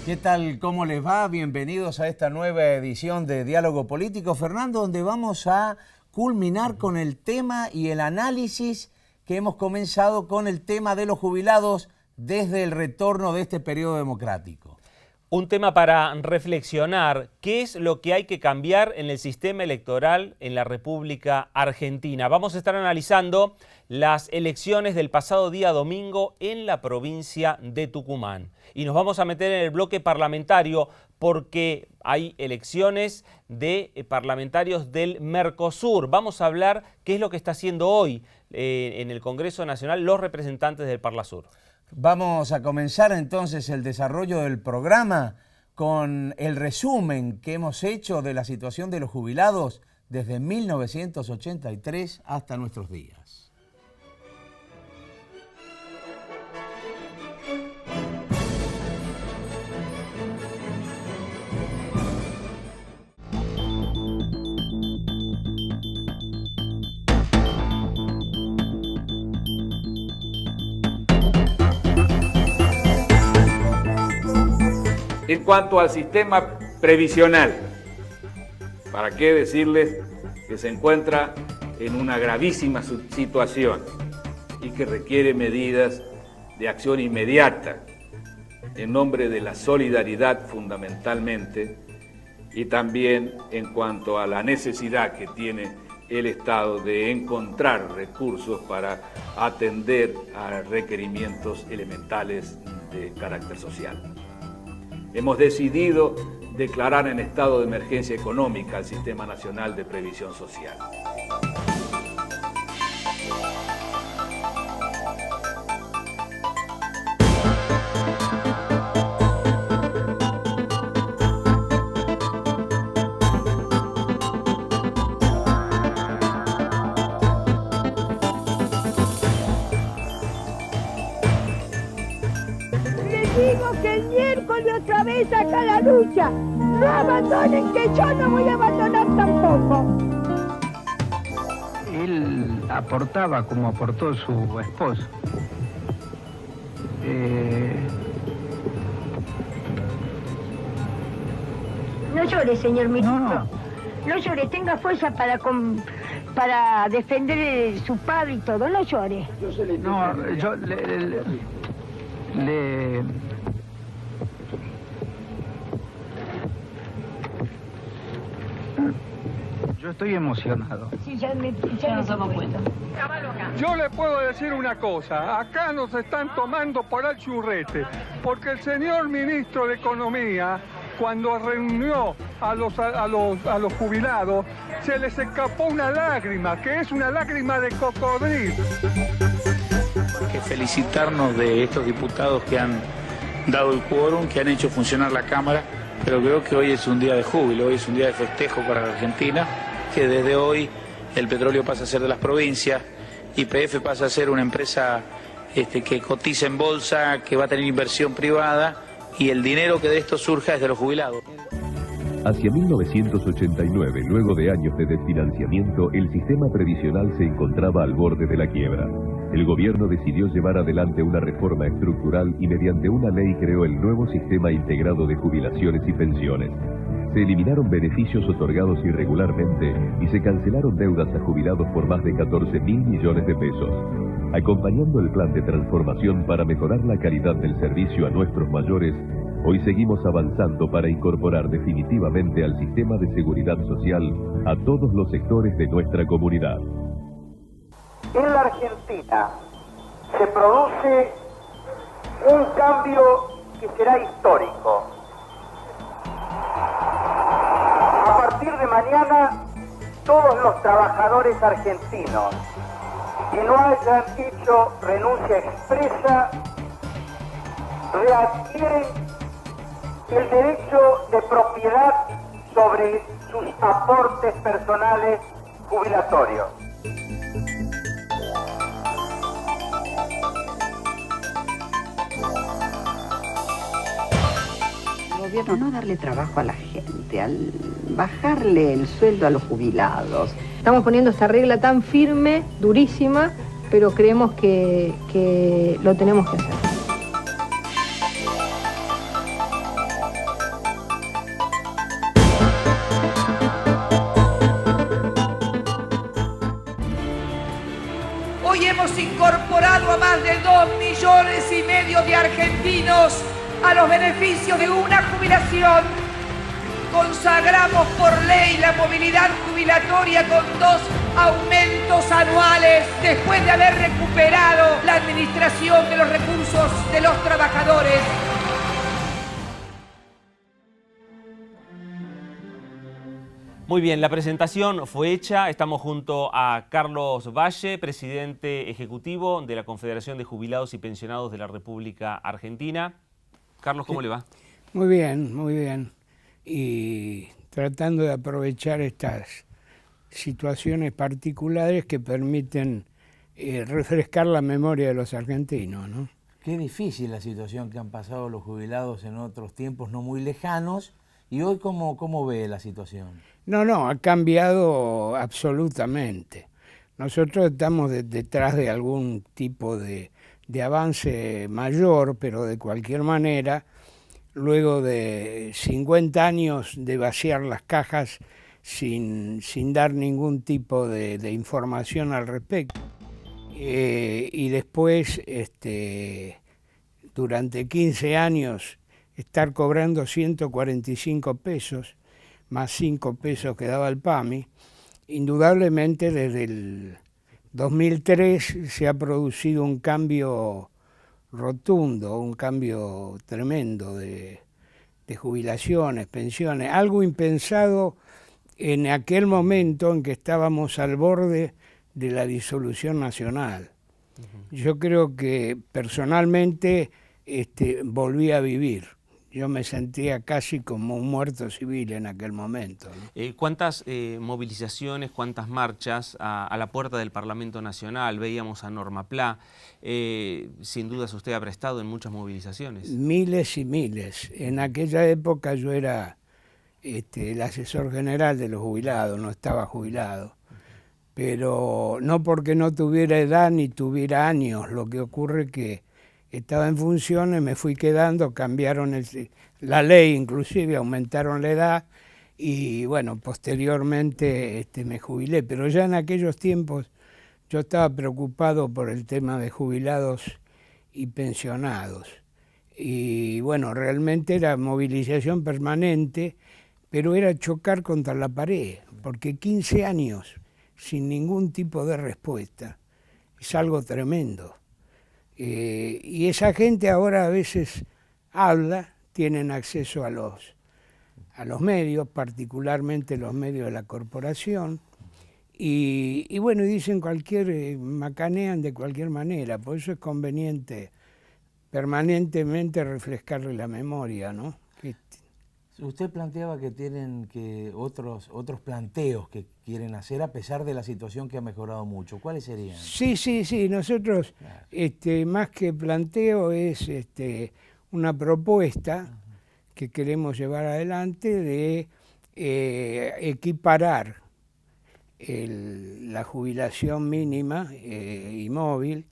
¿Qué tal? ¿Cómo les va? Bienvenidos a esta nueva edición de Diálogo Político, Fernando, donde vamos a culminar con el tema y el análisis que hemos comenzado con el tema de los jubilados desde el retorno de este periodo democrático. Un tema para reflexionar, ¿qué es lo que hay que cambiar en el sistema electoral en la República Argentina? Vamos a estar analizando las elecciones del pasado día domingo en la provincia de Tucumán. Y nos vamos a meter en el bloque parlamentario porque hay elecciones de parlamentarios del Mercosur. Vamos a hablar qué es lo que está haciendo hoy en el Congreso Nacional los representantes del Parlasur. Vamos a comenzar entonces el desarrollo del programa con el resumen que hemos hecho de la situación de los jubilados desde 1983 hasta nuestros días. En cuanto al sistema previsional, ¿para qué decirles que se encuentra en una gravísima situación y que requiere medidas de acción inmediata en nombre de la solidaridad fundamentalmente, y también en cuanto a la necesidad que tiene el Estado de encontrar recursos para atender a requerimientos elementales de carácter social? Hemos decidido declarar en estado de emergencia económica el Sistema Nacional de Previsión Social. Digo que el miércoles otra vez acá la lucha. No abandonen, que yo no voy a abandonar tampoco. Él aportaba como aportó su esposo. No llore, señor ministro. No llore, tenga fuerza para defender su padre y todo. No llore. No, yo Yo estoy emocionado. Sí, ya nos damos cuenta. Yo le puedo decir una cosa, acá nos están tomando por el churrete, porque el señor ministro de Economía, cuando reunió a los jubilados, se les escapó una lágrima, que es una lágrima de cocodrilo. Que felicitarnos de estos diputados que han dado el quórum, que han hecho funcionar la Cámara, pero creo que hoy es un día de júbilo, hoy es un día de festejo para la Argentina, que desde hoy el petróleo pasa a ser de las provincias, YPF pasa a ser una empresa que cotiza en bolsa, que va a tener inversión privada, y el dinero que de esto surja es de los jubilados. Hacia 1989, luego de años de desfinanciamiento, el sistema previsional se encontraba al borde de la quiebra. El gobierno decidió llevar adelante una reforma estructural y mediante una ley creó el nuevo sistema integrado de jubilaciones y pensiones. Se eliminaron beneficios otorgados irregularmente y se cancelaron deudas a jubilados por más de 14.000 millones de pesos. Acompañando el plan de transformación para mejorar la calidad del servicio a nuestros mayores, hoy seguimos avanzando para incorporar definitivamente al sistema de seguridad social a todos los sectores de nuestra comunidad. En la Argentina se produce un cambio que será histórico. A partir de mañana, todos los trabajadores argentinos que no hayan hecho renuncia expresa readquieren el derecho de propiedad sobre sus aportes personales jubilatorios. El gobierno no darle trabajo a la gente, al bajarle el sueldo a los jubilados. Estamos poniendo esta regla tan firme, durísima, pero creemos que lo tenemos que hacer. hemos incorporado a más de 2,5 millones de argentinos a los beneficios de una jubilación. Consagramos por ley la movilidad jubilatoria con 2 aumentos anuales después de haber recuperado la administración de los recursos de los trabajadores. Muy bien, la presentación fue hecha. Estamos junto a Carlos Valle, presidente ejecutivo de la Confederación de Jubilados y Pensionados de la República Argentina. Carlos, ¿cómo le va? Muy bien, muy bien. Y tratando de aprovechar estas situaciones particulares que permiten refrescar la memoria de los argentinos, ¿no? Qué difícil la situación que han pasado los jubilados en otros tiempos no muy lejanos. ¿Y hoy cómo ve la situación? No, ha cambiado absolutamente. Nosotros estamos detrás de algún tipo de avance mayor, pero de cualquier manera, luego de 50 años de vaciar las cajas sin dar ningún tipo de información al respecto, y después, durante 15 años, estar cobrando 145 pesos, más 5 pesos que daba el PAMI, indudablemente desde el 2003 se ha producido un cambio rotundo, un cambio tremendo de jubilaciones, pensiones, algo impensado en aquel momento en que estábamos al borde de la disolución nacional. Yo creo que personalmente volví a vivir. Yo me sentía casi como un muerto civil en aquel momento, ¿no? ¿Cuántas movilizaciones, cuántas marchas a la puerta del Parlamento Nacional? Veíamos a Norma Pla. Sin dudas usted habrá estado en muchas movilizaciones. Miles y miles. En aquella época yo era el asesor general de los jubilados, no estaba jubilado. Pero no porque no tuviera edad ni tuviera años, lo que ocurre que estaba en funciones, me fui quedando, cambiaron la ley, inclusive aumentaron la edad y bueno, posteriormente me jubilé. Pero ya en aquellos tiempos yo estaba preocupado por el tema de jubilados y pensionados. Y bueno, realmente era movilización permanente, pero era chocar contra la pared, porque 15 años sin ningún tipo de respuesta es algo tremendo. Y esa gente ahora a veces habla, tienen acceso a los medios, particularmente los medios de la corporación, y bueno, dicen macanean de cualquier manera, por eso es conveniente permanentemente refrescarle la memoria, ¿no? Usted planteaba que tienen otros planteos que quieren hacer a pesar de la situación que ha mejorado mucho. ¿Cuáles serían? Sí. Nosotros, más que planteo, es una propuesta que queremos llevar adelante de equiparar la jubilación mínima y móvil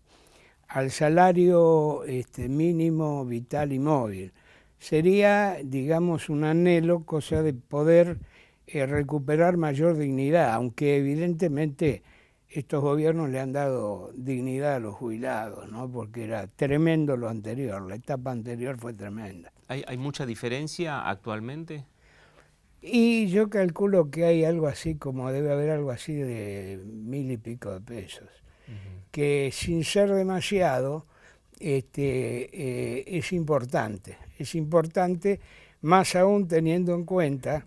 al salario mínimo vital y móvil. Sería, digamos, un anhelo, cosa de poder recuperar mayor dignidad, aunque evidentemente estos gobiernos le han dado dignidad a los jubilados, ¿no? Porque era tremendo lo anterior, la etapa anterior fue tremenda. ¿Hay mucha diferencia actualmente? Y yo calculo que hay algo así debe haber algo así de 1.000 y pico de pesos, que sin ser demasiado, es importante, más aún teniendo en cuenta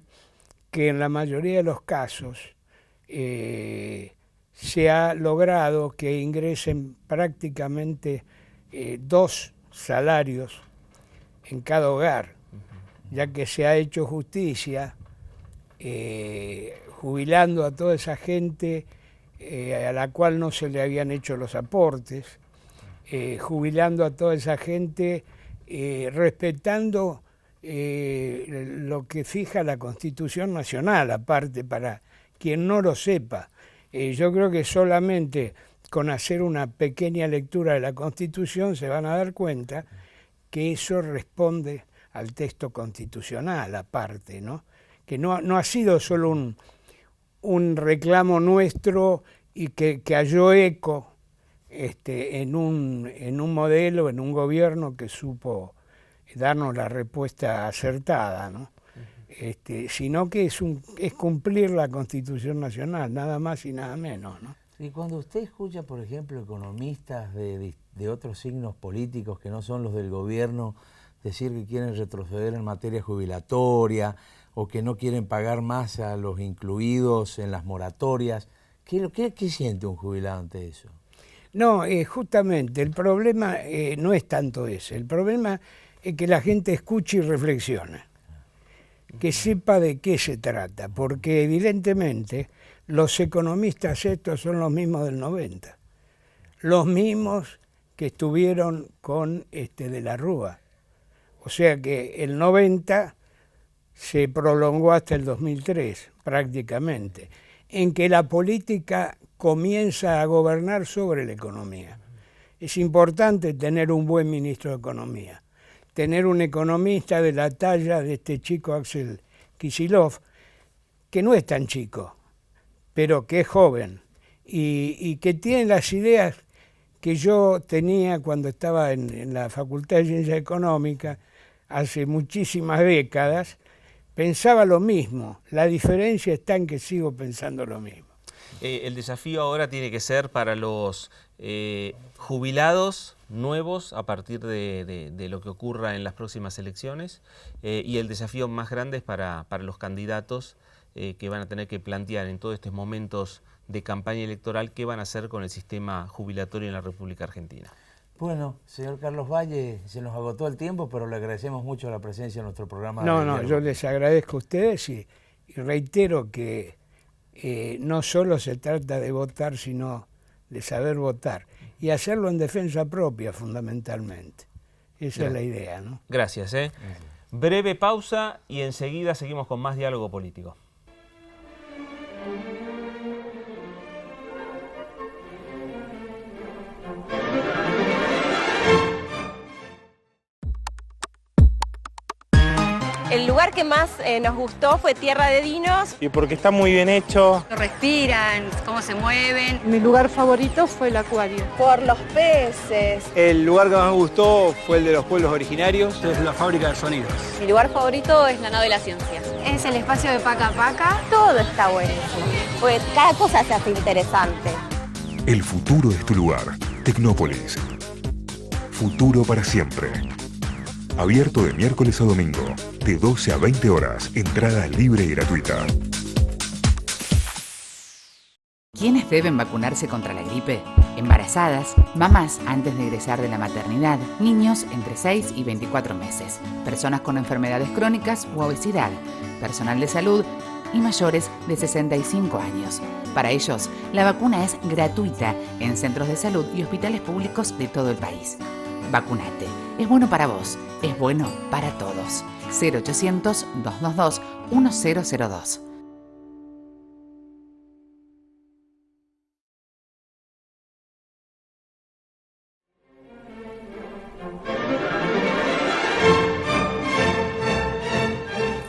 que en la mayoría de los casos se ha logrado que ingresen prácticamente 2 salarios en cada hogar, ya que se ha hecho justicia jubilando a toda esa gente a la cual no se le habían hecho los aportes, jubilando a toda esa gente, respetando lo que fija la Constitución Nacional, aparte, para quien no lo sepa. Yo creo que solamente con hacer una pequeña lectura de la Constitución se van a dar cuenta que eso responde al texto constitucional, aparte, ¿no? Que no ha sido solo un reclamo nuestro y que halló eco en un modelo, en un gobierno que supo darnos la respuesta acertada, ¿no? Sino que es cumplir la Constitución Nacional, nada más y nada menos, ¿no? Y cuando usted escucha, por ejemplo, economistas de otros signos políticos que no son los del gobierno decir que quieren retroceder en materia jubilatoria o que no quieren pagar más a los incluidos en las moratorias, ¿qué siente un jubilado ante eso? No, justamente el problema no es tanto ese, el problema es que la gente escuche y reflexione, que sepa de qué se trata, porque evidentemente los economistas estos son los mismos del 90, los mismos que estuvieron con de la Rúa. O sea que el 90 se prolongó hasta el 2003 prácticamente, en que la política comienza a gobernar sobre la economía. Es importante tener un buen ministro de Economía, tener un economista de la talla de este chico Axel Kicillof, que no es tan chico, pero que es joven y que tiene las ideas que yo tenía cuando estaba en la Facultad de Ciencias Económicas hace muchísimas décadas. Pensaba lo mismo, la diferencia está en que sigo pensando lo mismo. El desafío ahora tiene que ser para los jubilados nuevos a partir de lo que ocurra en las próximas elecciones, y el desafío más grande es para los candidatos que van a tener que plantear en todos estos momentos de campaña electoral qué van a hacer con el sistema jubilatorio en la República Argentina. Bueno, señor Carlos Valle, se nos agotó el tiempo, pero le agradecemos mucho la presencia en nuestro programa. No, yo les agradezco a ustedes y reitero que no solo se trata de votar, sino de saber votar y hacerlo en defensa propia fundamentalmente. Esa es la idea, ¿no? Gracias. Breve pausa y enseguida seguimos con más diálogo político. El lugar que más nos gustó fue Tierra de Dinos. Y porque está muy bien hecho. Respiran, cómo se mueven. Mi lugar favorito fue el acuario. Por los peces. El lugar que más me gustó fue el de los pueblos originarios. Es la fábrica de sonidos. Mi lugar favorito es la nave de la ciencia. Es el espacio de Paca Paca. Todo está buenísimo. Pues cada cosa se hace interesante. El futuro es tu lugar. Tecnópolis. Futuro para siempre. Abierto de miércoles a domingo, de 12 a 20 horas, entrada libre y gratuita. ¿Quiénes deben vacunarse contra la gripe? Embarazadas, mamás antes de egresar de la maternidad, niños entre 6 y 24 meses, personas con enfermedades crónicas u obesidad, personal de salud y mayores de 65 años. Para ellos, la vacuna es gratuita en centros de salud y hospitales públicos de todo el país. Vacunate. Es bueno para vos. Es bueno para todos. 0800-222-1002.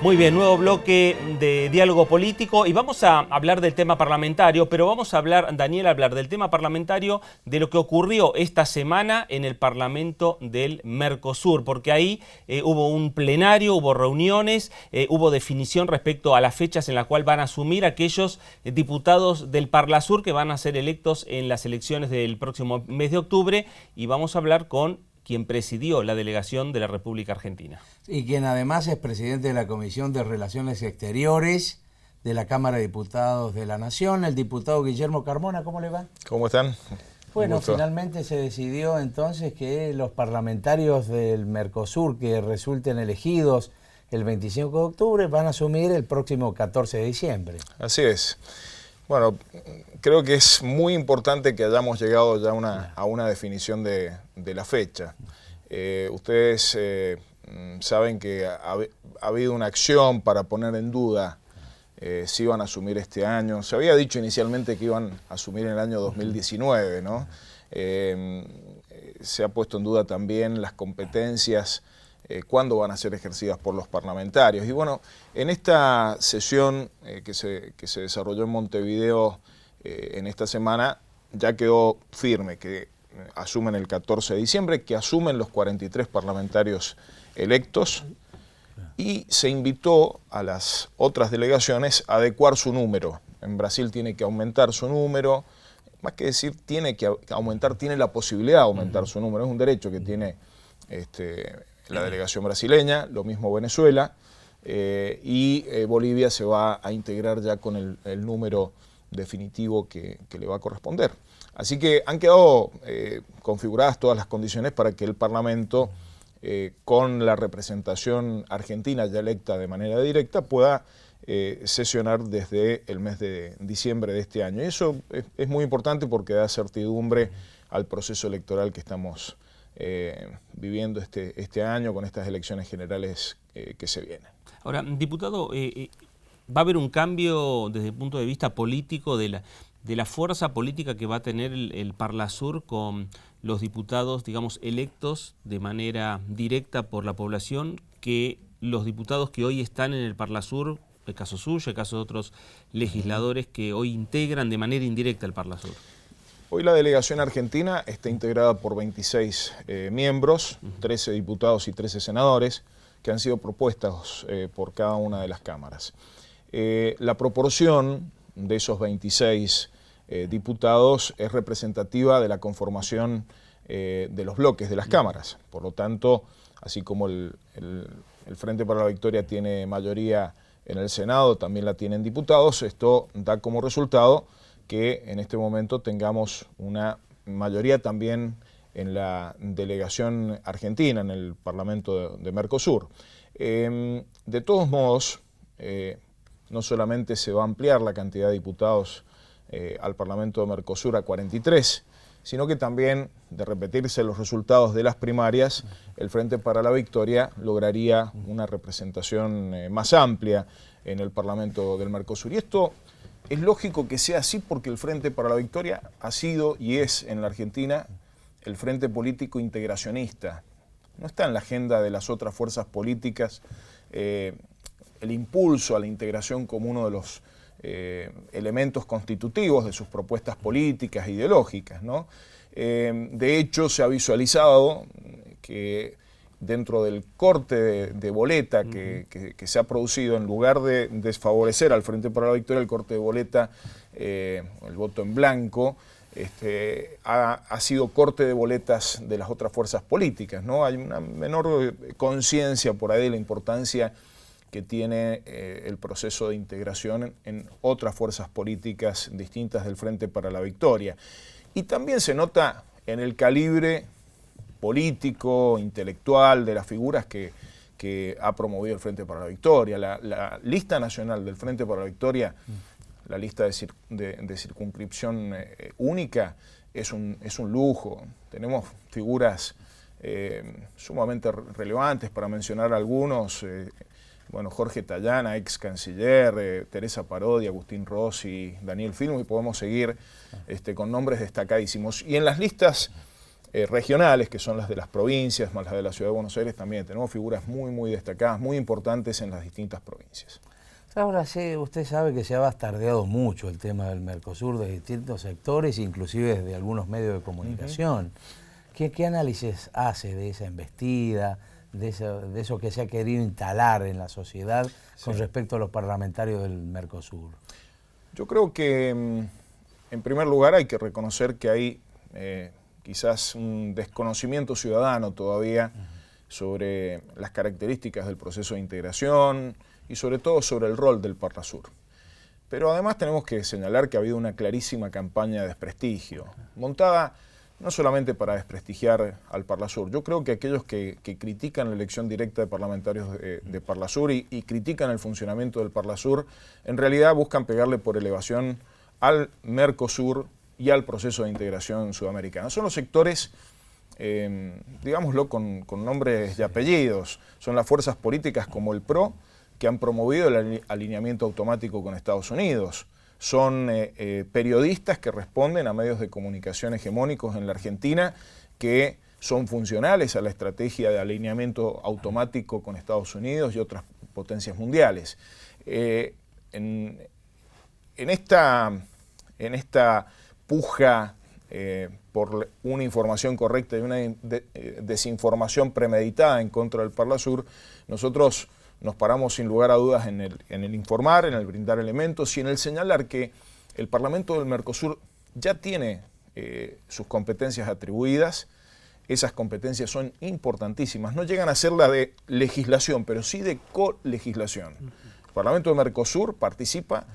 Muy bien, nuevo bloque de diálogo político y vamos a hablar del tema parlamentario, pero vamos a hablar, Daniel, del tema parlamentario de lo que ocurrió esta semana en el Parlamento del Mercosur, porque ahí hubo un plenario, hubo reuniones, hubo definición respecto a las fechas en las cuales van a asumir aquellos diputados del Parlasur que van a ser electos en las elecciones del próximo mes de octubre, y vamos a hablar con quien presidió la delegación de la República Argentina. Y quien además es presidente de la Comisión de Relaciones Exteriores de la Cámara de Diputados de la Nación, el diputado Guillermo Carmona. ¿Cómo le va? ¿Cómo están? Bueno, finalmente se decidió entonces que los parlamentarios del Mercosur que resulten elegidos el 25 de octubre van a asumir el próximo 14 de diciembre. Así es. Bueno, creo que es muy importante que hayamos llegado ya a una definición de la fecha. Ustedes saben que ha habido una acción para poner en duda si iban a asumir este año. Se había dicho inicialmente que iban a asumir en el año 2019, ¿no? Se ha puesto en duda también las competencias, cuándo van a ser ejercidas por los parlamentarios. Y bueno, en esta sesión que se desarrolló en Montevideo en esta semana, ya quedó firme que asumen el 14 de diciembre, que asumen los 43 parlamentarios electos, y se invitó a las otras delegaciones a adecuar su número. En Brasil tiene que aumentar su número, más que decir tiene que aumentar, tiene la posibilidad de aumentar su número, es un derecho que tiene la delegación brasileña, lo mismo Venezuela, y Bolivia se va a integrar ya con el número definitivo que le va a corresponder. Así que han quedado configuradas todas las condiciones para que el Parlamento, con la representación argentina ya electa de manera directa, pueda sesionar desde el mes de diciembre de este año. Y eso es muy importante porque da certidumbre al proceso electoral que estamos viviendo este año con estas elecciones generales que se vienen. Ahora, diputado, ¿va a haber un cambio desde el punto de vista político de la fuerza política que va a tener el Parlasur con los diputados, digamos, electos de manera directa por la población, que los diputados que hoy están en el Parlasur, el caso suyo, el caso de otros legisladores que hoy integran de manera indirecta el Parlasur? Hoy la delegación argentina está integrada por 26 miembros, 13 diputados y 13 senadores, que han sido propuestas por cada una de las cámaras. La proporción de esos 26 diputados es representativa de la conformación de los bloques de las cámaras. Por lo tanto, así como el Frente para la Victoria tiene mayoría en el Senado, también la tienen diputados, esto da como resultado que en este momento tengamos una mayoría también en la delegación argentina, en el Parlamento de Mercosur. De todos modos, no solamente se va a ampliar la cantidad de diputados al Parlamento de Mercosur a 43, sino que también, de repetirse los resultados de las primarias, el Frente para la Victoria lograría una representación más amplia en el Parlamento del Mercosur. Y esto es lógico que sea así porque el Frente para la Victoria ha sido y es en la Argentina el frente político integracionista. No está en la agenda de las otras fuerzas políticas el impulso a la integración como uno de los elementos constitutivos de sus propuestas políticas e ideológicas, ¿no? De hecho, se ha visualizado que dentro del corte de boleta que se ha producido, en lugar de desfavorecer al Frente para la Victoria, el corte de boleta, el voto en blanco, ha sido corte de boletas de las otras fuerzas políticas, ¿no? Hay una menor conciencia por ahí de la importancia que tiene el proceso de integración en otras fuerzas políticas distintas del Frente para la Victoria. Y también se nota en el calibre político, intelectual, de las figuras que ha promovido el Frente para la Victoria. La lista nacional del Frente para la Victoria, la lista de circunscripción única, es un lujo. Tenemos figuras sumamente relevantes, para mencionar algunos. Bueno, Jorge Tallana, ex canciller, Teresa Parodi, Agustín Rossi, Daniel Filmo, y podemos seguir con nombres destacadísimos. Y en las listas regionales, que son las de las provincias, más las de la Ciudad de Buenos Aires, también tenemos figuras muy destacadas, muy importantes en las distintas provincias. Ahora sí, usted sabe que se ha bastardeado mucho el tema del Mercosur de distintos sectores, inclusive desde algunos medios de comunicación. ¿Qué análisis hace de esa embestida, de eso que se ha querido instalar en la sociedad con respecto a los parlamentarios del Mercosur? Yo creo que, en primer lugar, hay que reconocer que hay quizás un desconocimiento ciudadano todavía sobre las características del proceso de integración y sobre todo sobre el rol del Parlasur. Pero además tenemos que señalar que ha habido una clarísima campaña de desprestigio, montada no solamente para desprestigiar al Parlasur. Yo creo que aquellos que critican la elección directa de parlamentarios de Parlasur y critican el funcionamiento del Parlasur, en realidad buscan pegarle por elevación al Mercosur y al proceso de integración sudamericana. Son los sectores, digámoslo con nombres y apellidos, son las fuerzas políticas como el PRO, que han promovido el alineamiento automático con Estados Unidos. Son periodistas que responden a medios de comunicación hegemónicos en la Argentina que son funcionales a la estrategia de alineamiento automático con Estados Unidos y otras potencias mundiales. En esta puja por una información correcta y una desinformación premeditada en contra del Parlasur, nosotros nos paramos sin lugar a dudas en el informar, en el brindar elementos y en el señalar que el Parlamento del Mercosur ya tiene sus competencias atribuidas. Esas competencias son importantísimas, no llegan a ser la de legislación, pero sí de colegislación. El Parlamento del Mercosur participa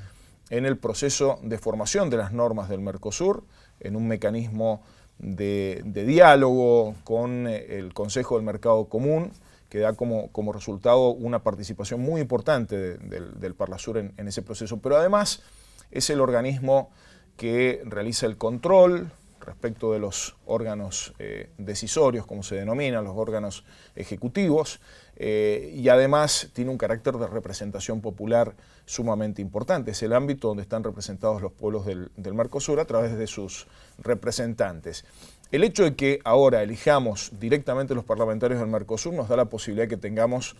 en el proceso de formación de las normas del Mercosur, en un mecanismo de diálogo con el Consejo del Mercado Común, que da como resultado una participación muy importante del Parlasur en ese proceso. Pero además es el organismo que realiza el control respecto de los órganos decisorios, como se denominan, los órganos ejecutivos, y además tiene un carácter de representación popular sumamente importante. Es el ámbito donde están representados los pueblos del Mercosur a través de sus representantes. El hecho de que ahora elijamos directamente los parlamentarios del Mercosur nos da la posibilidad de que tengamos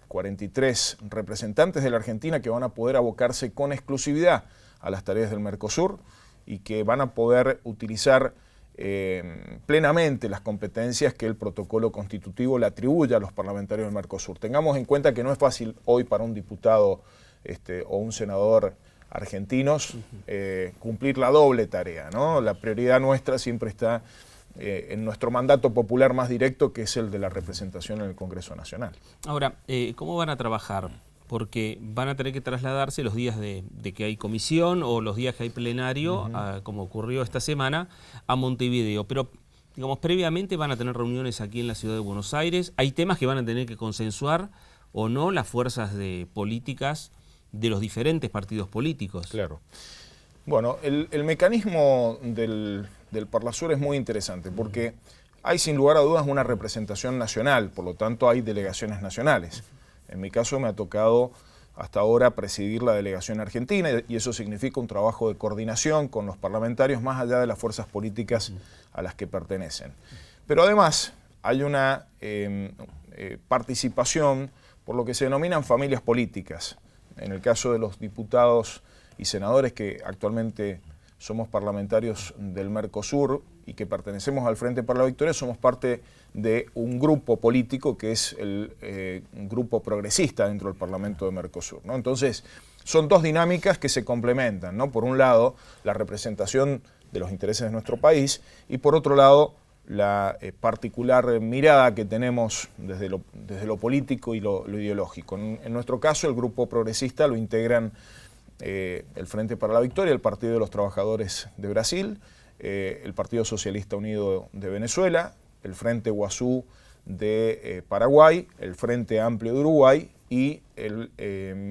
43 representantes de la Argentina que van a poder abocarse con exclusividad a las tareas del Mercosur y que van a poder utilizar plenamente las competencias que el protocolo constitutivo le atribuye a los parlamentarios del Mercosur. Tengamos en cuenta que no es fácil hoy para un diputado o un senador argentinos cumplir la doble tarea, ¿no? La prioridad nuestra siempre está en nuestro mandato popular más directo, que es el de la representación en el Congreso Nacional. Ahora, ¿cómo van a trabajar? Porque van a tener que trasladarse los días de que hay comisión o los días que hay plenario, como ocurrió esta semana, a Montevideo. Pero, digamos, previamente van a tener reuniones aquí en la ciudad de Buenos Aires. Hay temas que van a tener que consensuar o no las fuerzas políticas de los diferentes partidos políticos. Claro. Bueno, el mecanismo del Parlasur es muy interesante porque hay sin lugar a dudas una representación nacional, por lo tanto hay delegaciones nacionales. En mi caso me ha tocado hasta ahora presidir la delegación argentina y eso significa un trabajo de coordinación con los parlamentarios más allá de las fuerzas políticas a las que pertenecen. Pero además hay una participación por lo que se denominan familias políticas. En el caso de los diputados y senadores que actualmente somos parlamentarios del Mercosur y que pertenecemos al Frente para la Victoria, somos parte de un grupo político que es el grupo progresista dentro del Parlamento de Mercosur, ¿no? Entonces, son dos dinámicas que se complementan, ¿no? Por un lado, la representación de los intereses de nuestro país y por otro lado, la particular mirada que tenemos desde lo político y lo ideológico. En nuestro caso, el grupo progresista lo integran el Frente para la Victoria, el Partido de los Trabajadores de Brasil, el Partido Socialista Unido de Venezuela, el Frente Guazú de Paraguay, el Frente Amplio de Uruguay y el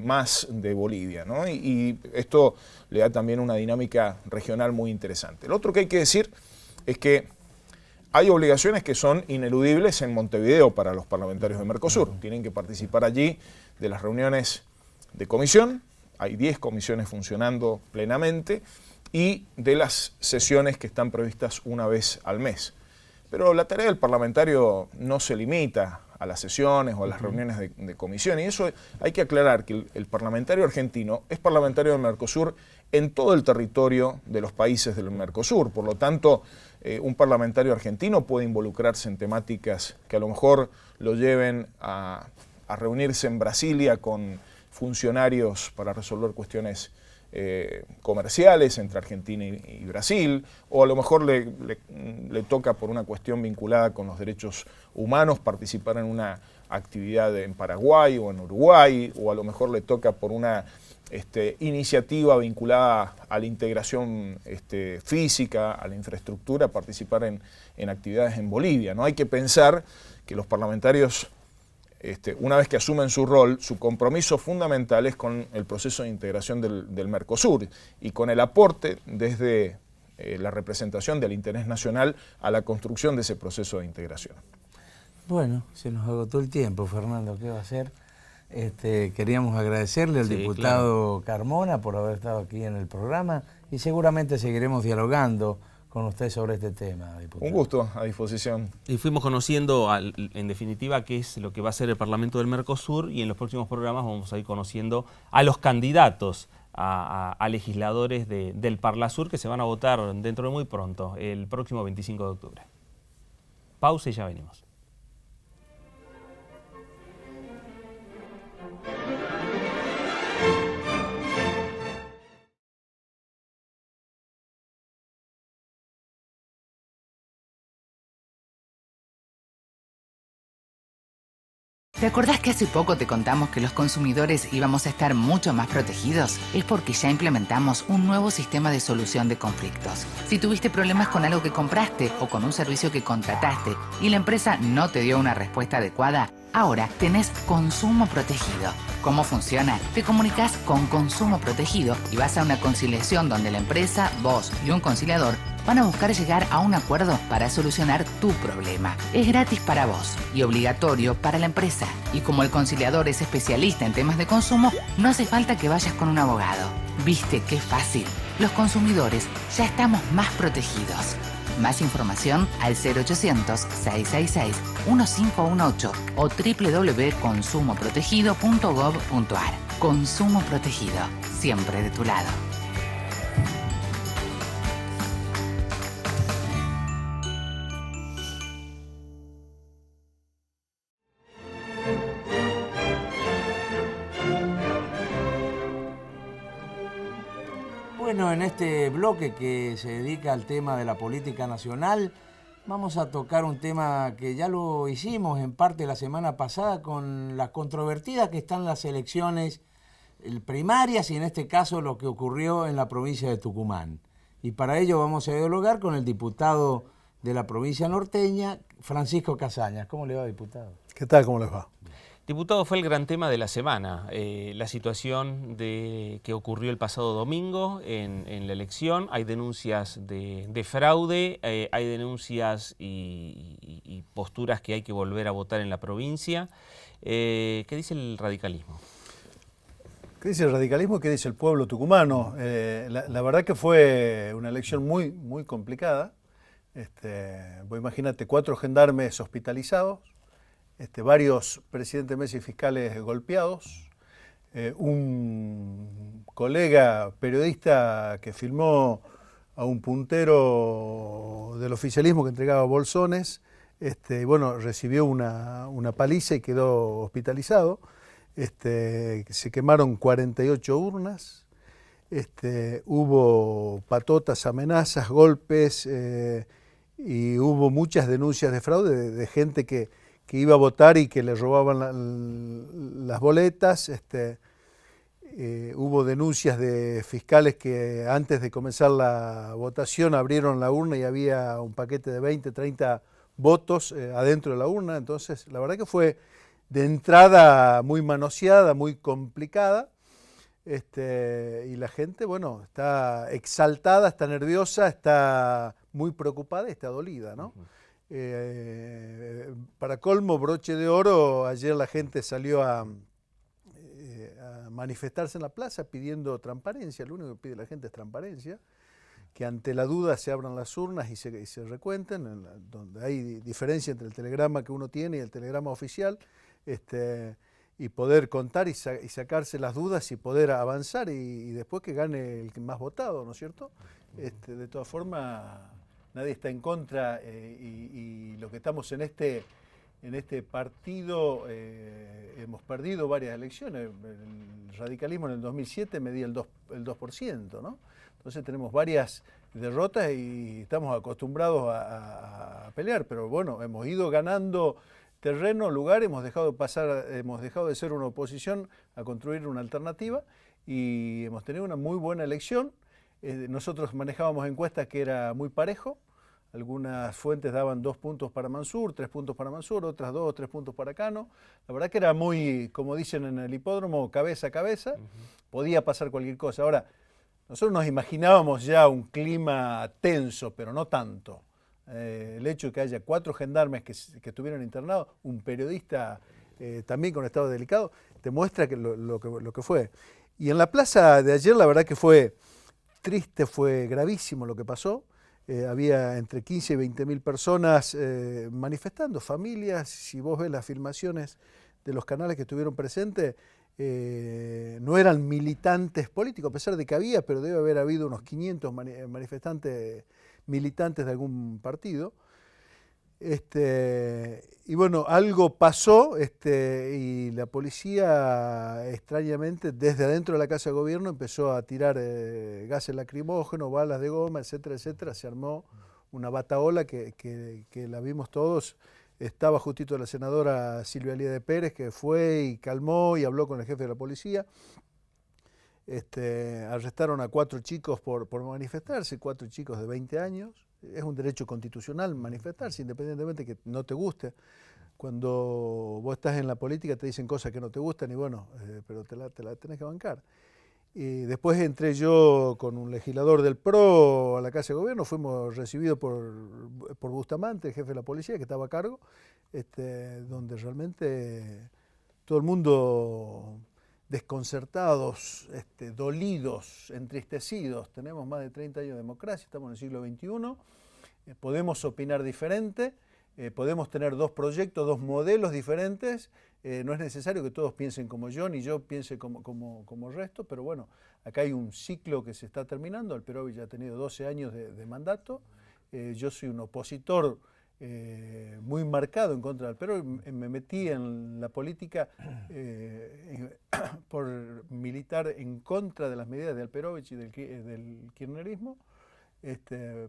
MAS de Bolivia, ¿no? Y esto le da también una dinámica regional muy interesante. Lo otro que hay que decir es que hay obligaciones que son ineludibles en Montevideo para los parlamentarios de Mercosur. Tienen que participar allí de las reuniones de comisión, hay 10 comisiones funcionando plenamente, y de las sesiones que están previstas una vez al mes. Pero la tarea del parlamentario no se limita a las sesiones o a las reuniones de comisión, y eso hay que aclarar que el parlamentario argentino es parlamentario del Mercosur en todo el territorio de los países del Mercosur. Por lo tanto, un parlamentario argentino puede involucrarse en temáticas que a lo mejor lo lleven a reunirse en Brasilia con funcionarios para resolver cuestiones comerciales entre Argentina y Brasil, o a lo mejor le toca por una cuestión vinculada con los derechos humanos participar en una actividad en Paraguay o en Uruguay, o a lo mejor le toca por una iniciativa vinculada a la integración física, a la infraestructura, participar en actividades en Bolivia, ¿no? Hay que pensar que los parlamentarios, una vez que asumen su rol, su compromiso fundamental es con el proceso de integración del Mercosur y con el aporte desde la representación del interés nacional a la construcción de ese proceso de integración. Bueno, se nos agotó el tiempo, Fernando, ¿qué va a hacer? Queríamos agradecerle al diputado Carmona por haber estado aquí en el programa y seguramente seguiremos dialogando con usted sobre este tema, diputado. Un gusto, a disposición. Y fuimos conociendo, en definitiva, qué es lo que va a ser el Parlamento del Mercosur, y en los próximos programas vamos a ir conociendo a los candidatos a legisladores del Parlasur que se van a votar dentro de muy pronto, el próximo 25 de octubre. Pausa y ya venimos. ¿Te acordás que hace poco te contamos que los consumidores íbamos a estar mucho más protegidos? Es porque ya implementamos un nuevo sistema de solución de conflictos. Si tuviste problemas con algo que compraste o con un servicio que contrataste y la empresa no te dio una respuesta adecuada, ahora tenés Consumo Protegido. ¿Cómo funciona? Te comunicas con Consumo Protegido y vas a una conciliación donde la empresa, vos y un conciliador van a buscar llegar a un acuerdo para solucionar tu problema. Es gratis para vos y obligatorio para la empresa. Y como el conciliador es especialista en temas de consumo, no hace falta que vayas con un abogado. ¿Viste qué fácil? Los consumidores ya estamos más protegidos. Más información al 0800-666-1518 o www.consumoprotegido.gov.ar. Consumo Protegido, siempre de tu lado. Bueno, en este bloque que se dedica al tema de la política nacional, vamos a tocar un tema que ya lo hicimos en parte la semana pasada con las controvertidas que están las elecciones primarias y en este caso lo que ocurrió en la provincia de Tucumán. Y para ello vamos a dialogar con el diputado de la provincia norteña, Francisco Casañas. ¿Cómo le va, diputado? ¿Qué tal? ¿Cómo les va? Diputado, fue el gran tema de la semana, la situación que ocurrió el pasado domingo en la elección. Hay denuncias de fraude, hay denuncias y posturas que hay que volver a votar en la provincia. ¿Qué dice el radicalismo? ¿Qué dice el radicalismo y qué dice el pueblo tucumano? La verdad que fue una elección muy complicada. Vos imagínate 4 gendarmes hospitalizados, varios presidentes Messi y fiscales golpeados, un colega periodista que filmó a un puntero del oficialismo que entregaba bolsones, bueno, recibió una paliza y quedó hospitalizado. Se quemaron 48 urnas, hubo patotas, amenazas, golpes y hubo muchas denuncias de fraude de gente que iba a votar y que le robaban las boletas. Hubo denuncias de fiscales que antes de comenzar la votación abrieron la urna y había un paquete de 20, 30 votos adentro de la urna. Entonces, la verdad que fue de entrada muy manoseada, muy complicada. Y la gente, bueno, está exaltada, está nerviosa, está muy preocupada y está dolida, ¿no? Para colmo, broche de oro, ayer la gente salió a manifestarse en la plaza pidiendo transparencia. Lo único que pide la gente es transparencia, que ante la duda se abran las urnas y se recuenten, donde hay diferencia entre el telegrama que uno tiene y el telegrama oficial, y poder contar y sacarse las dudas y poder avanzar y después que gane el más votado, ¿no es cierto? De todas formas, nadie está en contra y lo que estamos en este partido, hemos perdido varias elecciones. El radicalismo en el 2007 medía el 2%, ¿no? Entonces tenemos varias derrotas y estamos acostumbrados a pelear, pero bueno, hemos ido ganando terreno, lugar, hemos dejado de ser una oposición a construir una alternativa y hemos tenido una muy buena elección. Nosotros manejábamos encuestas que era muy parejo. Algunas fuentes daban 2 puntos para Mansur, 3 puntos para Mansur, otras 2 o 3 puntos para Cano. La verdad que era muy, como dicen en el hipódromo, cabeza a cabeza. Podía pasar cualquier cosa. Ahora, nosotros nos imaginábamos ya un clima tenso, pero no tanto. El hecho de que haya 4 gendarmes que estuvieron internados, un periodista también con estado delicado, te muestra que lo que fue. Y en la plaza de ayer la verdad que fue triste, fue gravísimo lo que pasó. Había entre 15 y 20.000 personas manifestando, familias. Si vos ves las filmaciones de los canales que estuvieron presentes, no eran militantes políticos, a pesar de que había, pero debe haber habido unos 500 manifestantes militantes de algún partido. Y bueno, algo pasó y la policía, extrañamente, desde adentro de la Casa de Gobierno empezó a tirar gases lacrimógenos, balas de goma, etcétera, etcétera. Se armó una batahola que la vimos todos. Estaba justito la senadora Silvia Elía de Pérez, que fue y calmó y habló con el jefe de la policía. Arrestaron a 4 chicos por manifestarse, 4 chicos de 20 años. Es un derecho constitucional manifestarse, independientemente que no te guste. Cuando vos estás en la política te dicen cosas que no te gustan y bueno, pero te la tenés que bancar. Y después entré yo con un legislador del PRO a la Casa de Gobierno, fuimos recibidos por Bustamante, el jefe de la policía, que estaba a cargo, donde realmente todo el mundo desconcertados, dolidos, entristecidos. Tenemos más de 30 años de democracia, estamos en el siglo XXI, podemos opinar diferente, podemos tener 2 proyectos, 2 modelos diferentes, no es necesario que todos piensen como yo, ni yo piense como el resto, pero bueno, acá hay un ciclo que se está terminando. Alperovich ya ha tenido 12 años de mandato, yo soy un opositor muy marcado en contra del Alperovich, me metí en la política por militar en contra de las medidas de Alperovich y del kirchnerismo,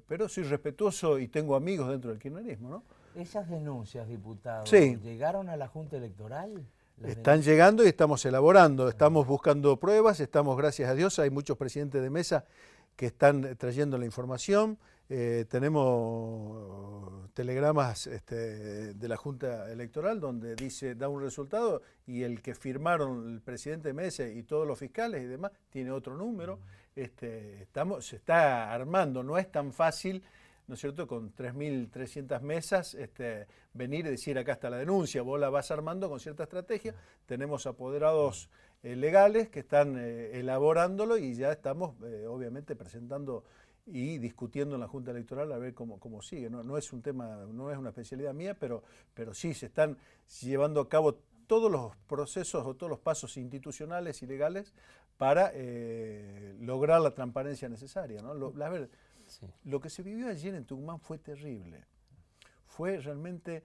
pero soy respetuoso y tengo amigos dentro del kirchnerismo, ¿no? Esas denuncias, diputado, sí, ¿llegaron a la Junta Electoral? Están llegando y estamos elaborando, estamos buscando pruebas, estamos, gracias a Dios, hay muchos presidentes de mesa que están trayendo la información, tenemos telegramas de la Junta Electoral donde da un resultado y el que firmaron el presidente de mesa y todos los fiscales y demás tiene otro número. Se está armando, no es tan fácil, ¿no es cierto?, con 3.300 mesas, venir y decir acá está la denuncia, vos la vas armando con cierta estrategia. Tenemos apoderados legales que están elaborándolo y ya estamos obviamente presentando y discutiendo en la Junta Electoral a ver cómo sigue. No es un tema, no es una especialidad mía, pero sí se están llevando a cabo todos los procesos o todos los pasos institucionales y legales para lograr la transparencia necesaria, ¿no? Lo que se vivió ayer en Tucumán fue terrible. Fue realmente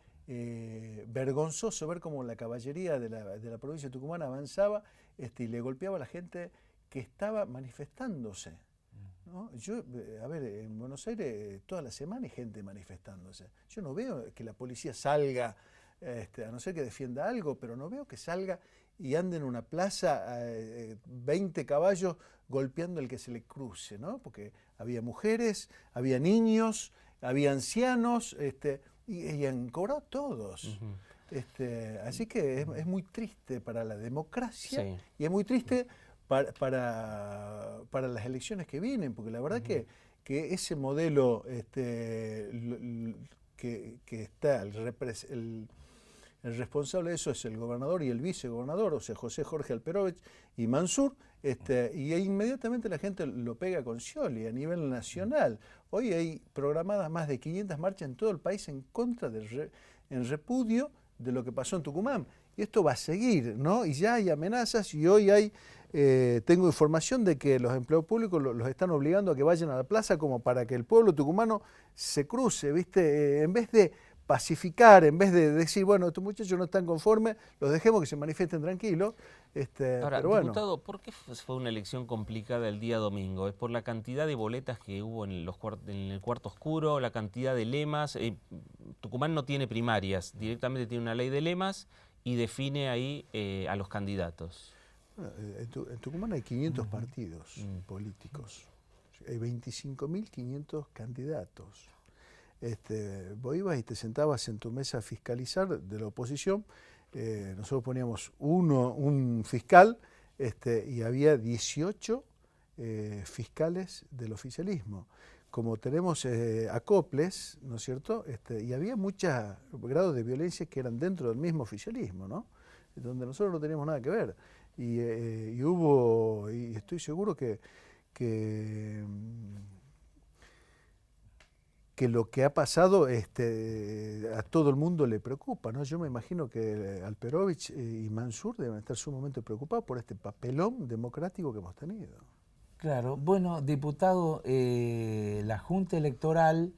vergonzoso ver cómo la caballería de la provincia de Tucumán avanzaba y le golpeaba a la gente que estaba manifestándose, ¿no? En Buenos Aires toda la semana hay gente manifestándose. Yo no veo que la policía salga, a no ser que defienda algo, pero no veo que salga y ande en una plaza 20 caballos golpeando el que se le cruce, ¿no? Porque había mujeres, había niños, había ancianos, y han cobrado todos. Así que es muy triste para la democracia, sí, y es muy triste para las elecciones que vienen, porque la verdad que ese modelo que está el responsable de eso es el gobernador y el vicegobernador, o sea, José Jorge Alperovich y Mansur, y inmediatamente la gente lo pega con Scioli a nivel nacional. Hoy hay programadas más de 500 marchas en todo el país en contra en repudio de lo que pasó en Tucumán. Y esto va a seguir, ¿no? Y ya hay amenazas y hoy tengo información de que los empleados públicos los están obligando a que vayan a la plaza como para que el pueblo tucumano se cruce, ¿viste? En vez de pacificar, en vez de decir, bueno, estos muchachos no están conformes, los dejemos que se manifiesten tranquilos. Ahora, pero bueno. Diputado, ¿por qué fue una elección complicada el día domingo? ¿Es por la cantidad de boletas que hubo en el cuarto oscuro, la cantidad de lemas? Tucumán no tiene primarias, directamente tiene una ley de lemas y define ahí a los candidatos. En Tucumán hay 500 partidos políticos, hay 25.500 candidatos. Vos ibas y te sentabas en tu mesa a fiscalizar de la oposición, nosotros poníamos un fiscal y había 18 fiscales del oficialismo. Como tenemos acoples, ¿no es cierto? Y había muchos grados de violencia que eran dentro del mismo oficialismo, ¿no? Donde nosotros no teníamos nada que ver. Y estoy seguro que que lo que ha pasado a todo el mundo le preocupa, ¿no? Yo me imagino que Alperovich y Mansur deben estar sumamente preocupados por este papelón democrático que hemos tenido. Claro, bueno, diputado, la Junta Electoral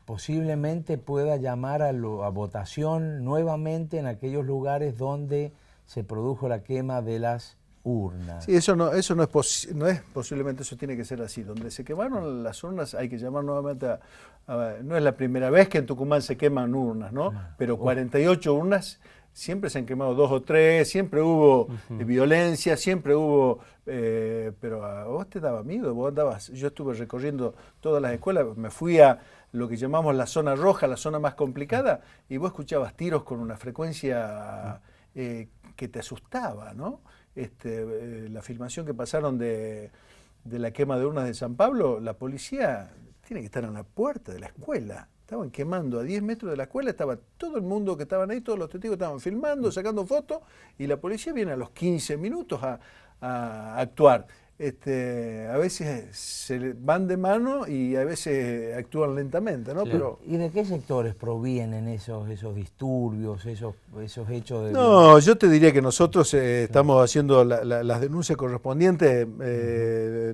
posiblemente pueda llamar a votación nuevamente en aquellos lugares donde se produjo la quema de las urnas. Sí, eso no es posiblemente, eso tiene que ser así. Donde se quemaron las urnas hay que llamar nuevamente no es la primera vez que en Tucumán se queman urnas, ¿no? Pero 48 urnas, siempre se han quemado 2 o 3, siempre hubo violencia, siempre hubo, pero a vos te daba miedo, yo estuve recorriendo todas las escuelas, me fui a lo que llamamos la zona roja, la zona más complicada, y vos escuchabas tiros con una frecuencia que te asustaba, ¿no? La filmación que pasaron de la quema de urnas de San Pablo, la policía tiene que estar en la puerta de la escuela. Estaban quemando a 10 metros de la escuela, estaba todo el mundo que estaban ahí, todos los testigos estaban filmando, sacando fotos, y la policía viene a los 15 minutos a actuar. A veces se van de mano y a veces actúan lentamente, ¿no? Pero, ¿y de qué sectores provienen esos disturbios, esos hechos de... No, yo te diría que nosotros estamos haciendo las denuncias correspondientes.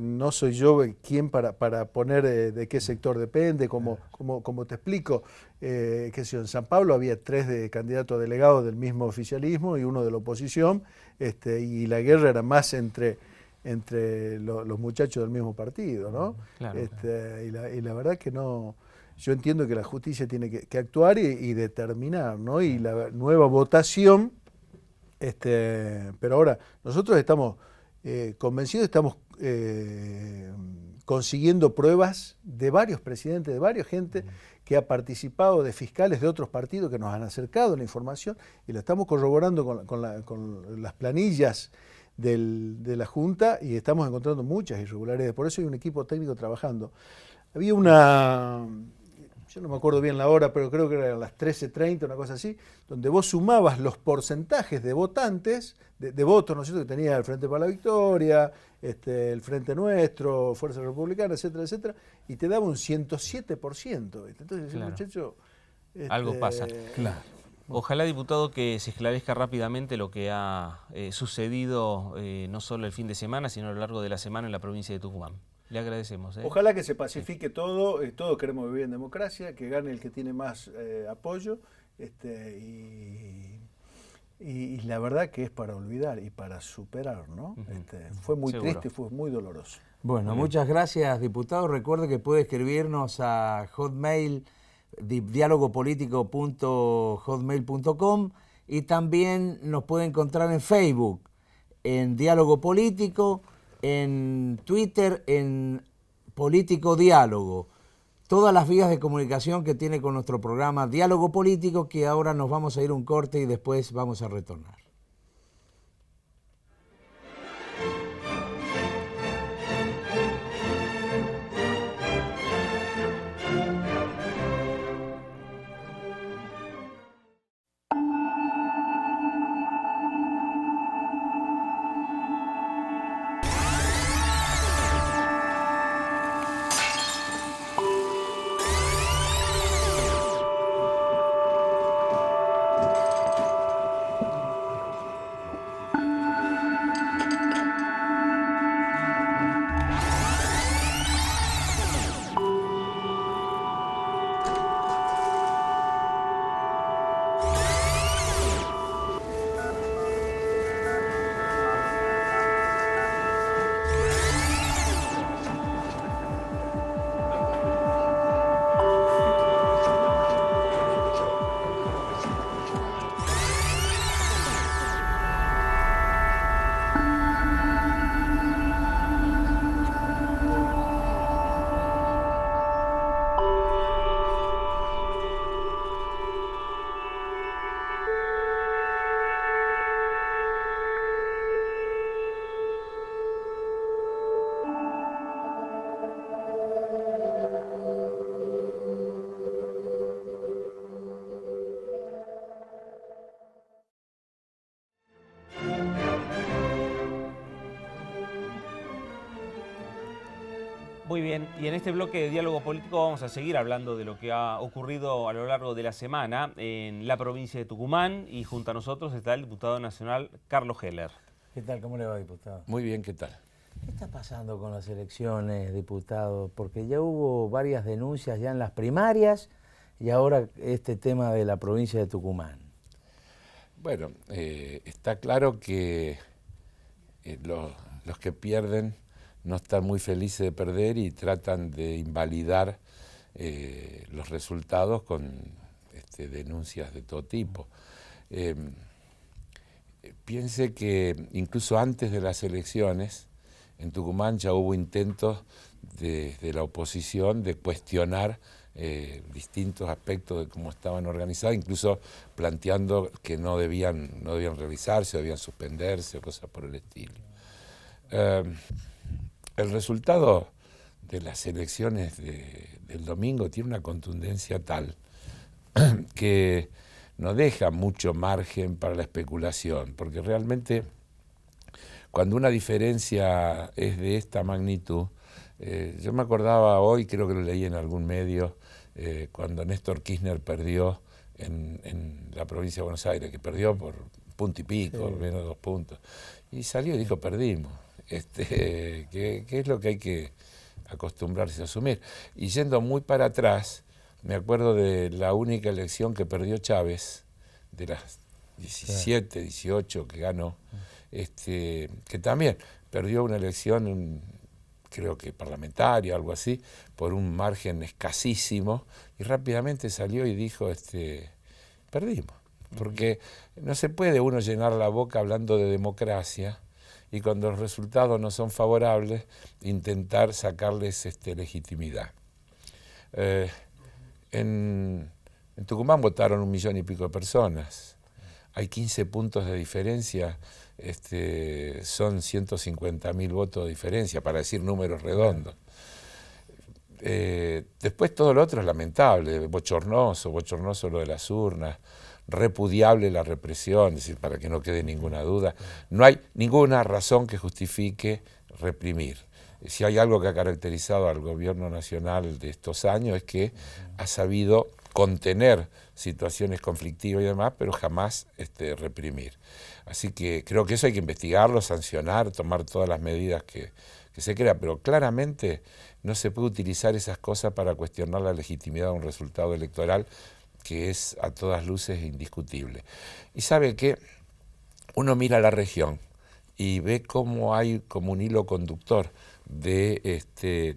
No soy yo quien para poner de qué sector depende, como te explico. Que en San Pablo había 3 candidatos a delegados del mismo oficialismo y 1 de la oposición, y la guerra era más entre los muchachos del mismo partido, ¿no? Claro, y la verdad que no, yo entiendo que la justicia tiene que actuar y determinar, ¿no? Y la nueva votación, pero ahora nosotros estamos convencidos, estamos consiguiendo pruebas de varios presidentes, de varias gente que ha participado, de fiscales de otros partidos que nos han acercado la información, y lo estamos corroborando con las planillas de la Junta, y estamos encontrando muchas irregularidades. Por eso hay un equipo técnico trabajando. Había yo no me acuerdo bien la hora, pero creo que eran las 13:30, una cosa así, donde vos sumabas los porcentajes de votantes, de votos, ¿no es cierto?, que tenía el Frente para la Victoria, el Frente Nuestro, Fuerza Republicana, etcétera, etcétera, y te daba un 107%. Entonces, claro, muchacho... algo pasa. Claro. Ojalá, diputado, que se esclarezca rápidamente lo que ha sucedido no solo el fin de semana, sino a lo largo de la semana en la provincia de Tucumán. Le agradecemos. Ojalá que se pacifique todo, todos queremos vivir en democracia, que gane el que tiene más apoyo, y la verdad que es para olvidar y para superar, ¿no? Fue muy triste, fue muy doloroso. Bueno, muchas gracias, diputado. Recuerde que puede escribirnos a Hotmail, dialogopolitico.hotmail.com, y también nos puede encontrar en Facebook, en Diálogo Político, en Twitter, en Político Diálogo. Todas las vías de comunicación que tiene con nuestro programa Diálogo Político, que ahora nos vamos a ir un corte y después vamos a retornar. Muy bien, y en este bloque de diálogo político vamos a seguir hablando de lo que ha ocurrido a lo largo de la semana en la provincia de Tucumán, y junto a nosotros está el diputado nacional Carlos Heller. ¿Qué tal? ¿Cómo le va, diputado? Muy bien, ¿qué tal? ¿Qué está pasando con las elecciones, diputado? Porque ya hubo varias denuncias ya en las primarias y ahora este tema de la provincia de Tucumán. Bueno, está claro que los que pierden no están muy felices de perder y tratan de invalidar los resultados con denuncias de todo tipo. Piense que incluso antes de las elecciones, en Tucumán ya hubo intentos de la oposición de cuestionar distintos aspectos de cómo estaban organizados, incluso planteando que no debían realizarse, debían suspenderse o cosas por el estilo. El resultado de las elecciones del domingo tiene una contundencia tal que no deja mucho margen para la especulación, porque realmente cuando una diferencia es de esta magnitud, yo me acordaba hoy, creo que lo leí en algún medio, cuando Néstor Kirchner perdió en la provincia de Buenos Aires, que perdió por punto y pico, menos 2 puntos, y salió y dijo perdimos. Que es lo que hay que acostumbrarse a asumir. Y yendo muy para atrás, me acuerdo de la única elección que perdió Chávez, de las 17, 18 que ganó, que también perdió una elección, creo que parlamentaria, algo así, por un margen escasísimo, y rápidamente salió y dijo, perdimos. Porque no se puede uno llenar la boca hablando de democracia y cuando los resultados no son favorables, intentar sacarles legitimidad. En Tucumán votaron 1 millón y pico de personas. Hay 15 puntos de diferencia, son 150.000 votos de diferencia, para decir números redondos. Después todo lo otro es lamentable, bochornoso lo de las urnas, repudiable la represión, es decir, para que no quede ninguna duda. No hay ninguna razón que justifique reprimir. Si hay algo que ha caracterizado al gobierno nacional de estos años es que ha sabido contener situaciones conflictivas y demás, pero jamás reprimir. Así que creo que eso hay que investigarlo, sancionar, tomar todas las medidas que se crean, pero claramente no se puede utilizar esas cosas para cuestionar la legitimidad de un resultado electoral que es a todas luces indiscutible. Y sabe que uno mira la región y ve cómo hay como un hilo conductor de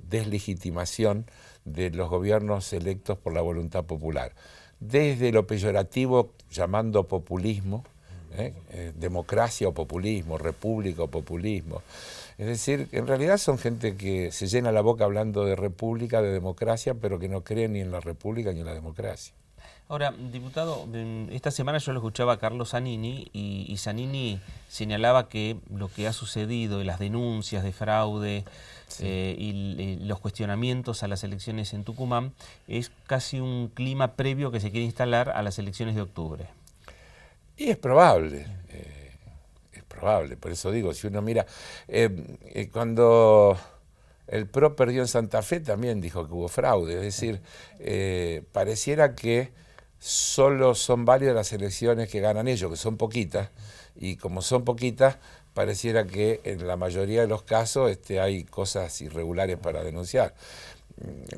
deslegitimación de los gobiernos electos por la voluntad popular. Desde lo peyorativo, llamando populismo, democracia o populismo, república o populismo. Es decir, en realidad son gente que se llena la boca hablando de república, de democracia, pero que no cree ni en la república ni en la democracia. Ahora, diputado, esta semana yo lo escuchaba a Carlos Zanini y Zanini señalaba que lo que ha sucedido, las denuncias de fraude y los cuestionamientos a las elecciones en Tucumán es casi un clima previo que se quiere instalar a las elecciones de octubre. Y es probable, por eso digo, si uno mira, cuando el PRO perdió en Santa Fe también dijo que hubo fraude, es decir, pareciera que solo son válidas las elecciones que ganan ellos, que son poquitas, y como son poquitas, pareciera que en la mayoría de los casos hay cosas irregulares para denunciar.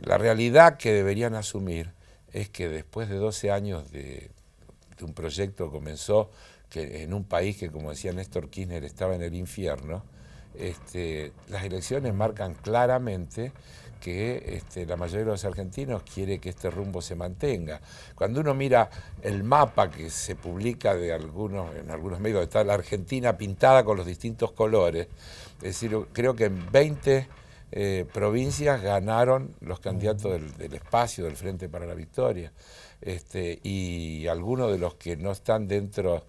La realidad que deberían asumir es que después de 12 años de un proyecto que comenzó que en un país que, como decía Néstor Kirchner, estaba en el infierno, las elecciones marcan claramente que la mayoría de los argentinos quiere que este rumbo se mantenga. Cuando uno mira el mapa que se publica en algunos medios, está la Argentina pintada con los distintos colores, es decir, creo que en 20 provincias ganaron los candidatos del espacio, del Frente para la Victoria, y algunos de los que no están dentro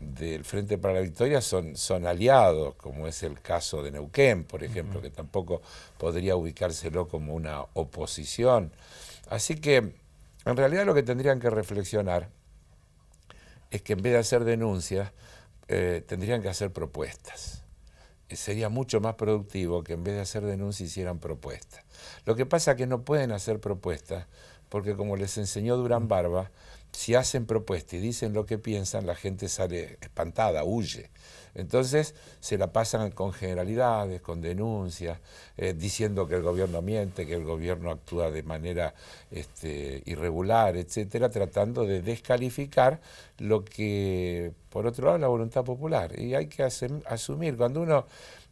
del Frente para la Victoria son aliados, como es el caso de Neuquén, por ejemplo, que tampoco podría ubicárselo como una oposición. Así que, en realidad lo que tendrían que reflexionar es que en vez de hacer denuncias, tendrían que hacer propuestas. sería mucho más productivo que en vez de hacer denuncias hicieran propuestas. Lo que pasa es que no pueden hacer propuestas porque, como les enseñó Durán Barba, si hacen propuestas y dicen lo que piensan, la gente sale espantada, huye. Entonces se la pasan con generalidades, con denuncias, diciendo que el gobierno miente, que el gobierno actúa de manera irregular, etcétera, tratando de descalificar lo que, por otro lado, es la voluntad popular. Y hay que asumir, cuando uno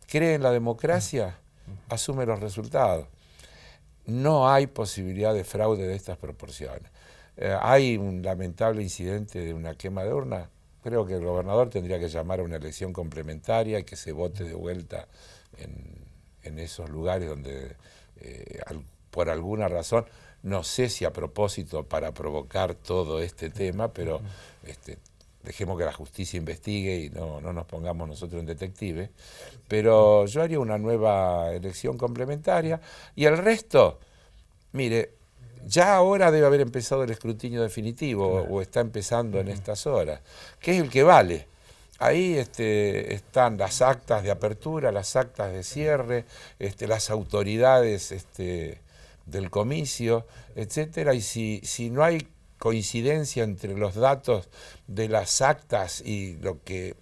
cree en la democracia, asume los resultados. No hay posibilidad de fraude de estas proporciones. Hay un lamentable incidente de una quema de urna. Creo que el gobernador tendría que llamar a una elección complementaria y que se vote de vuelta en esos lugares donde, por alguna razón, no sé si a propósito para provocar todo este tema, pero dejemos que la justicia investigue y no nos pongamos nosotros en detectives. Pero yo haría una nueva elección complementaria y el resto, mire, ya ahora debe haber empezado el escrutinio definitivo, o está empezando en estas horas, que es el que vale. Ahí están las actas de apertura, las actas de cierre, las autoridades del comicio, etcétera, y si no hay coincidencia entre los datos de las actas y lo que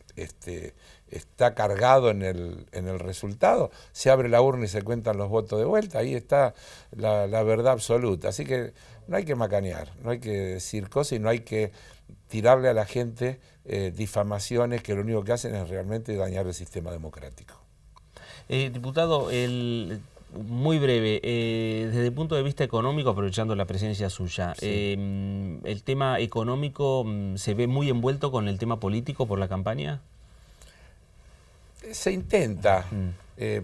está cargado en el resultado, se abre la urna y se cuentan los votos de vuelta, ahí está la verdad absoluta. Así que no hay que macanear, no hay que decir cosas y no hay que tirarle a la gente difamaciones que lo único que hacen es realmente dañar el sistema democrático. Diputado, muy breve, desde el punto de vista económico, aprovechando la presencia suya, sí. ¿El tema económico se ve muy envuelto con el tema político por la campaña? Se intenta,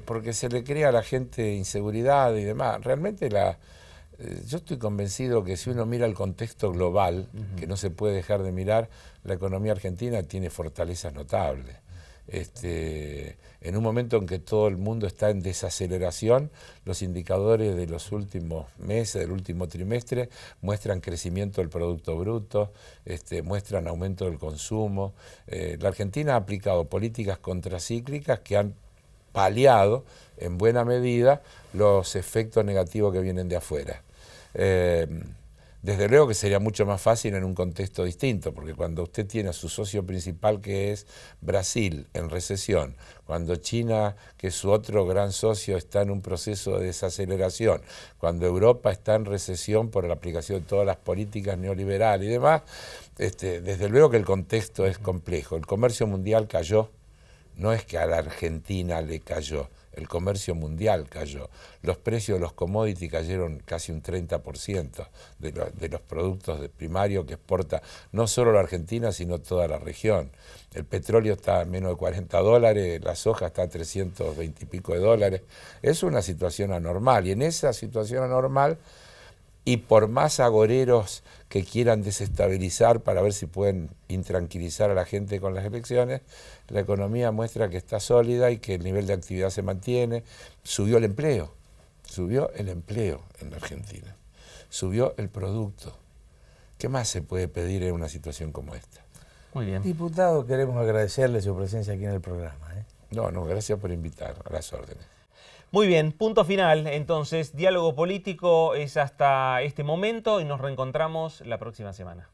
porque se le crea a la gente inseguridad y demás. Realmente yo estoy convencido que si uno mira el contexto global, que no se puede dejar de mirar, la economía argentina tiene fortalezas notables. En un momento en que todo el mundo está en desaceleración, los indicadores de los últimos meses, del último trimestre, muestran crecimiento del Producto Bruto, muestran aumento del consumo. La Argentina ha aplicado políticas contracíclicas que han paliado en buena medida los efectos negativos que vienen de afuera. Desde luego que sería mucho más fácil en un contexto distinto, porque cuando usted tiene a su socio principal, que es Brasil, en recesión, cuando China, que es su otro gran socio, está en un proceso de desaceleración, cuando Europa está en recesión por la aplicación de todas las políticas neoliberales y demás, desde luego que el contexto es complejo. El comercio mundial cayó, no es que a la Argentina le cayó, el comercio mundial cayó. Los precios de los commodities cayeron casi un 30% de los productos primarios que exporta no solo la Argentina, sino toda la región. El petróleo está a menos de $40, la soja está a 320 y pico de dólares. Es una situación anormal, y en esa situación anormal, y por más agoreros que quieran desestabilizar para ver si pueden intranquilizar a la gente con las elecciones, la economía muestra que está sólida y que el nivel de actividad se mantiene. Subió el empleo en la Argentina, subió el producto. ¿Qué más se puede pedir en una situación como esta? Muy bien. Diputado, queremos agradecerle su presencia aquí en el programa. No, gracias por invitar, a las órdenes. Muy bien, punto final. Entonces, Diálogo Político es hasta este momento y nos reencontramos la próxima semana.